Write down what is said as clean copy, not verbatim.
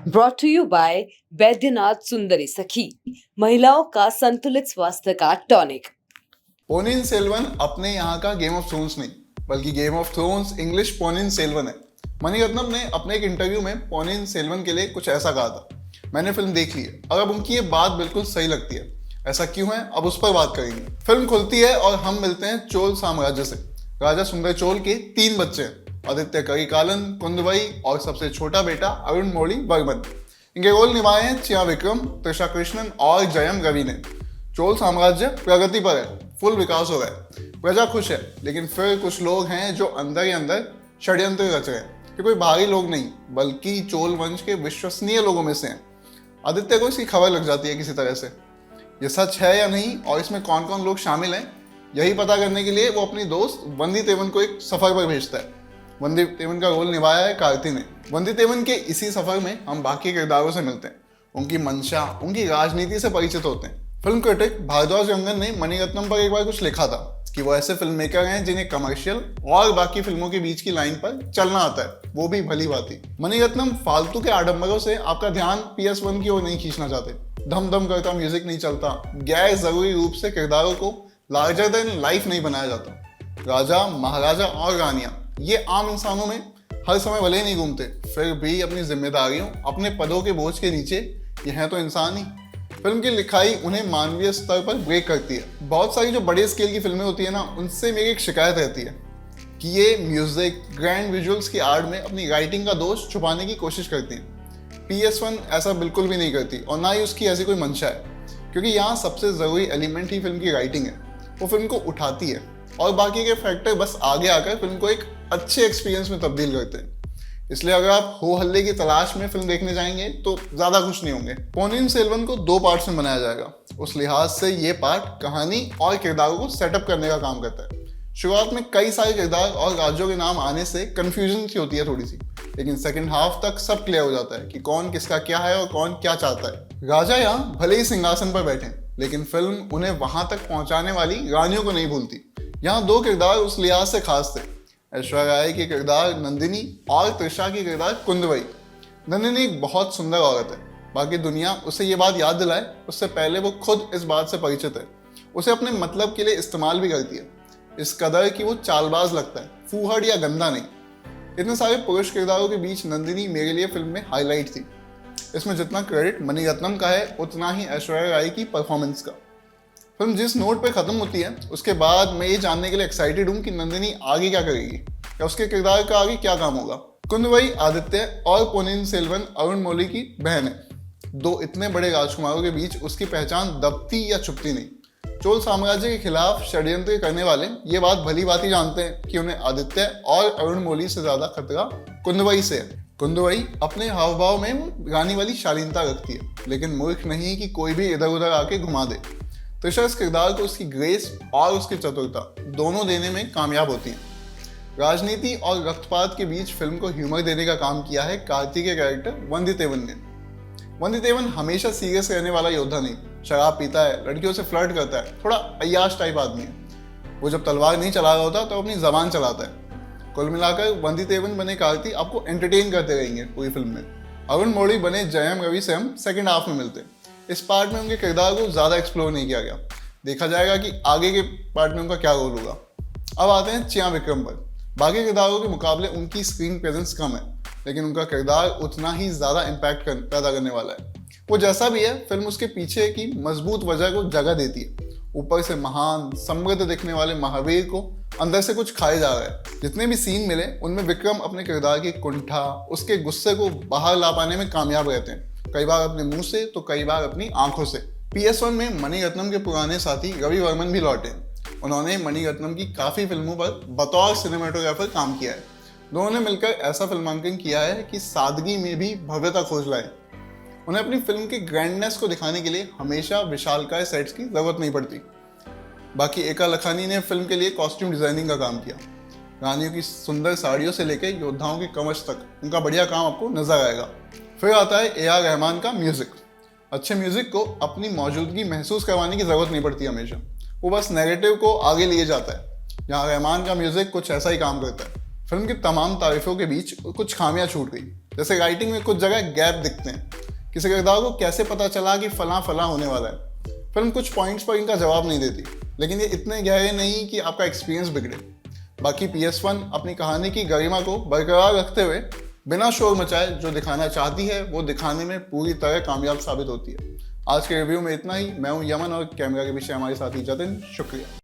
Brought to you by Baidyanath Sundari Sakhi, महिलाओं का संतुलित स्वास्थ्य का टॉनिक। पोनिन सेल्वन अपने यहाँ का गेम ऑफ थ्रोन्स नहीं, बल्कि game of thrones English Ponniyin Selvan है। मणिरत्नम ने अपने एक इंटरव्यू में पोनिन सेल्वन के लिए कुछ ऐसा कहा था। मैंने फिल्म देख ली है और अब उनकी ये बात बिल्कुल सही लगती है। ऐसा क्यों है, अब उस पर बात करेंगे। फिल्म खुलती है और हम मिलते हैं चोल साम्राज्य से। राजा सुंदर चोल के 3 बच्चे हैं, आदित्य करिकालन, कुंदवई और सबसे छोटा बेटा अरुण मौली वर्मन। इनके रोल निभाए हैं चिया विक्रम, त्रिशा कृष्णन और जयम रवि ने। चोल साम्राज्य प्रगति पर है, फुल विकास हो रहा है, प्रजा खुश है, लेकिन फिर कुछ लोग हैं जो अंदर ही अंदर षड्यंत्र रच रहे हैं कि कोई बाहरी लोग नहीं बल्कि चोल वंश के विश्वसनीय लोगों में से हैं। आदित्य को इसकी खबर लग जाती है किसी तरह से। ये सच है या नहीं और इसमें कौन कौन लोग शामिल हैं, यही पता करने के लिए वो अपनी दोस्त वंदी तेवन को एक सफर पर भेजता है। वंदी तेवन का रोल निभाया है कार्ति ने। वंदी तेवन के इसी सफर में हम बाकी किरदारों से मिलते हैं, उनकी मंशा, उनकी राजनीति से परिचित होते हैं। फिल्म क्रिटिक भारद्वाज रंगन ने मणिरत्नम पर एक बार कुछ लिखा था कि वो ऐसे फिल्म मेकर हैं जिन्हें कमर्शियल और बाकी फिल्मों के बीच की लाइन पर चलना आता है, वो भी भली भांति। मणिरत्नम फालतू के आडंबरों से आपका ध्यान PS1 की ओर नहीं खींचना चाहते। धम धम करता म्यूजिक नहीं चलता, गैर जरूरी रूप से किरदारों को लार्जर देन लाइफ नहीं बनाया जाता। राजा, महाराजा और रानियां ये आम इंसानों में हर समय भले ही नहीं घूमते, फिर भी अपनी जिम्मेदारियों, अपने पदों के बोझ के नीचे ये हैं तो इंसान ही। फिल्म की लिखाई उन्हें मानवीय स्तर पर ब्रेक करती है। बहुत सारी जो बड़े स्केल की फिल्में होती है ना, उनसे मेरी एक शिकायत रहती है कि ये म्यूजिक, ग्रैंड विजुअल्स की आड़ में अपनी राइटिंग का दोष छुपाने की कोशिश करती हैं। PS1 ऐसा बिल्कुल भी नहीं करती और ना ही उसकी ऐसी कोई मंशा है, क्योंकि यहाँ सबसे ज़रूरी एलिमेंट ही फिल्म की राइटिंग है। वो फिल्म को उठाती है और बाकी के फैक्टर बस आगे आकर फिल्म को एक अच्छे एक्सपीरियंस में तब्दील करते हैं। इसलिए अगर आप हो हल्ले की तलाश में फिल्म देखने जाएंगे तो ज्यादा खुश नहीं होंगे। पोनिन सेल्वन को 2 पार्ट्स में बनाया जाएगा। उस लिहाज से ये पार्ट कहानी और किरदारों को सेटअप करने का काम करता है। शुरुआत में कई सारे किरदार और राज्यों के नाम आने से कंफ्यूजन सी होती है थोड़ी सी, लेकिन सेकंड हाफ तक सब क्लियर हो जाता है कि कौन किसका क्या है और कौन क्या चाहता है। राजा यहाँ भले ही सिंहासन पर बैठे, लेकिन फिल्म उन्हें वहां तक पहुंचाने वाली रानियों को नहीं भूलती। यहाँ 2 किरदार उस लिहाज से खास थे। ऐश्वर्या राय की किरदार नंदिनी और त्रिशा की किरदार कुंदवई। नंदिनी एक बहुत सुंदर औरत है, बाकी दुनिया उसे ये बात याद दिलाए उससे पहले वो खुद इस बात से परिचित है। उसे अपने मतलब के लिए इस्तेमाल भी करती है, इस कदर कि वो चालबाज लगता है, फूहड़ या गंदा नहीं। इतने सारे पुरुष किरदारों के बीच नंदिनी मेरे लिए फिल्म में हाईलाइट थी। इसमें जितना क्रेडिट मणिरत्नम का है उतना ही ऐश्वर्या राय की परफॉर्मेंस का। फिल्म जिस नोट पे खत्म होती है उसके बाद मैं ये जानने के लिए एक्साइटेड हूँ कि नंदिनी आगे क्या करेगी या उसके किरदार का आगे क्या काम होगा। कुंदवई आदित्य और पोनिन सेल्वन अरुण मौली की बहन है। 2 इतने बड़े राजकुमारों के बीच उसकी पहचान दबती या छुपती नहीं। चोल साम्राज्य के खिलाफ षड्यंत्र करने वाले ये बात भली भांति जानते हैं कि उन्हें आदित्य और अरुण मौली से ज्यादा खतरा कुंदवई से है। कुंदवई अपने हाव भाव में वो रानी वाली शालीनता रखती है, लेकिन मूर्ख नहीं कि कोई भी इधर उधर आके घुमा दे। त्रिशा इस किरदार को उसकी ग्रेस और उसकी चतुरता दोनों देने में कामयाब होती है। राजनीति और रक्तपात के बीच फिल्म को ह्यूमर देने का काम किया है कार्ति के कैरेक्टर वंदी तेवन ने। वंदी तेवन हमेशा सीरियस रहने वाला योद्धा नहीं, शराब पीता है, लड़कियों से फ्लर्ट करता है, थोड़ा अय्याश टाइप आदमी है। वो जब तलवार नहीं चला रहा होता तो अपनी जबान चलाता है। कुल मिलाकर वंदी तेवन बने कार्ति आपको एंटरटेन करते रहेंगे पूरी फिल्म में। अरुण मौली बने जयम रवि से हम सेकेंड हाफ में मिलते हैं। इस पार्ट में उनके किरदार को ज़्यादा एक्सप्लोर नहीं किया गया, देखा जाएगा कि आगे के पार्ट में उनका क्या रोल होगा। अब आते हैं चिया विक्रम पर। बाकी किरदारों के मुकाबले उनकी स्क्रीन प्रेजेंस कम है, लेकिन उनका किरदार उतना ही ज़्यादा इम्पैक्ट पैदा करने वाला है। वो जैसा भी है, फिल्म उसके पीछे की मजबूत वजह को जगह देती है। ऊपर से महान समृद्ध दिखने वाले महावीर को अंदर से कुछ खाए जा रहा है। जितने भी सीन मिले उनमें विक्रम अपने किरदार की कुंठा, उसके गुस्से को बाहर ला पाने में कामयाब रहते हैं, कई बार अपने मुंह से तो कई बार अपनी आंखों से। PS1 में मणिरत्नम के पुराने साथी रवि वर्मन भी लौटे। उन्होंने मणिरत्नम की काफ़ी फिल्मों पर बतौर सिनेमेटोग्राफर काम किया है। दोनों ने मिलकर ऐसा फिल्मांकन किया है कि सादगी में भी भव्यता खोज लाए। उन्हें अपनी फिल्म की ग्रैंडनेस को दिखाने के लिए हमेशा विशालकाय सेट्स की जरूरत नहीं पड़ती। बाकी एका लखानी ने फिल्म के लिए कॉस्ट्यूम डिजाइनिंग का काम किया। रानियों की सुंदर साड़ियों से लेकर योद्धाओं की कवच तक उनका बढ़िया काम आपको नजर आएगा। फिर आता है AR रहमान का म्यूजिक। अच्छे म्यूजिक को अपनी मौजूदगी महसूस करवाने की जरूरत नहीं पड़ती हमेशा, वो बस नैरेटिव को आगे लिए जाता है। यहाँ रहमान का म्यूजिक कुछ ऐसा ही काम करता है। फिल्म की तमाम तारीफों के बीच कुछ खामियां छूट गई। जैसे राइटिंग में कुछ जगह गैप दिखते हैं। किसी किरदार को कैसे पता चला कि फला फला होने वाला है। फिल्म कुछ पॉइंट्स पर इनका जवाब नहीं देती, लेकिन ये इतने गहरे नहीं कि आपका एक्सपीरियंस बिगड़े। बाकी PS1 अपनी कहानी की गरिमा को बरकरार रखते हुए बिना शोर मचाए जो दिखाना चाहती है वो दिखाने में पूरी तरह कामयाब साबित होती है। आज के रिव्यू में इतना ही। मैं हूं यमन और कैमरा के पीछे हमारे साथी जतिन। शुक्रिया।